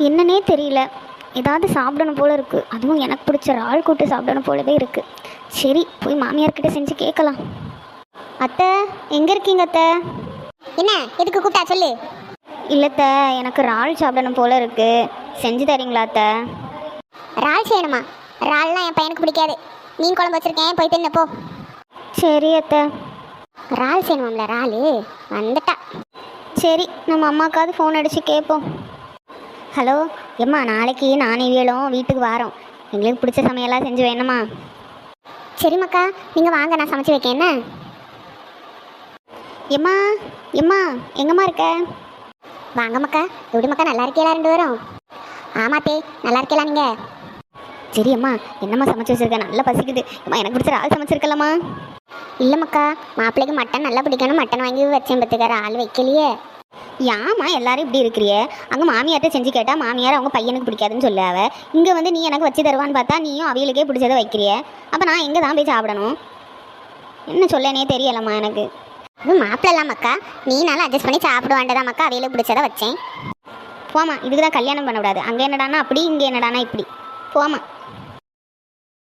என்னன்னே தெரியல. ஏதாவது சாப்பிடணும் போல இருக்குது. அதுவும் எனக்கு பிடிச்ச இறால் கூட்டு சாப்பிடணும் போலவே இருக்குது. சரி, போய் மாமியார்கிட்ட செஞ்சு கேட்கலாம். அத்தை, எங்கே இருக்கீங்க அத்தை? என்ன எதுக்கு கூப்பிட்டா சொல்லு. இல்லைத்த, எனக்கு இறால் சாப்பிடணும் போல இருக்குது. செஞ்சு தரீங்களா அத்தை? இறால் செய்யணுமா? இறால்லாம் என் பையனுக்கு பிடிக்காது. மீன் குழம்பு வச்சுருக்கேன், போய் தின்னு போ. சரி அத்தை. இறால் செய்யணுமாம்ல? இறால் வந்துட்டா. சரி, நம்ம அம்மாக்காவது ஃபோன் அடித்து கேட்போம். ஹலோ எம்மா, நாளைக்கு நானே வேலும் வீட்டுக்கு வரோம். எங்களுக்கு பிடிச்ச சமையலாம் செஞ்சு வேணுமா? சரிம்மாக்கா, நீங்கள் வாங்க, நான் சமைச்சு வைக்கேன். என்ன எம்மா எம்மா, எங்கம்மா இருக்க? வாங்கம்மாக்கா. எப்படி மக்கா, நல்லா இருக்கீங்களா ரெண்டு பேரும்? ஆமாத்தே, நல்லா இருக்கீங்களா நீங்கள்? சரி அம்மா, என்னம்மா சமைச்சு வச்சுருக்க? நல்லா பசிக்குது. அம்மா, எனக்கு பிடிச்ச இறால் சமைச்சிருக்கலாமா? இல்லைம்மாக்கா, மாப்பிள்ளைக்கு மட்டன் நல்லா பிடிக்கணும், மட்டன் வாங்கி வச்சேன். பத்துக்கார ஆள் வைக்கலையே. ஏம்மா எல்லாரும் இப்படி இருக்கிறியே? அங்கே மாமியார்ட்ட செஞ்சு கேட்டால் மாமியார் அவங்க பையனுக்கு பிடிக்காதுன்னு சொல்லாவ. இங்கே வந்து நீ எனக்கு வச்சு தருவான்னு பார்த்தா நீயும் அவியலுக்கே பிடிச்சதை வைக்கிறிய. அப்போ நான் எங்கே தான் போய் சாப்பிடணும்? என்ன சொல்லனே தெரியலம்மா எனக்கு. இது மாப்பிள்ளலாம் மக்கா, நீனாலும் அட்ஜஸ்ட் பண்ணி சாப்பிடுவாண்டதான் மக்கா, அவையில பிடிச்சதை வச்சேன். போமா, இதுக்கு தான் கல்யாணம் பண்ணக்கூடாது. அங்கே என்னடானா அப்படி, இங்கே என்னடானா இப்படி. போமா.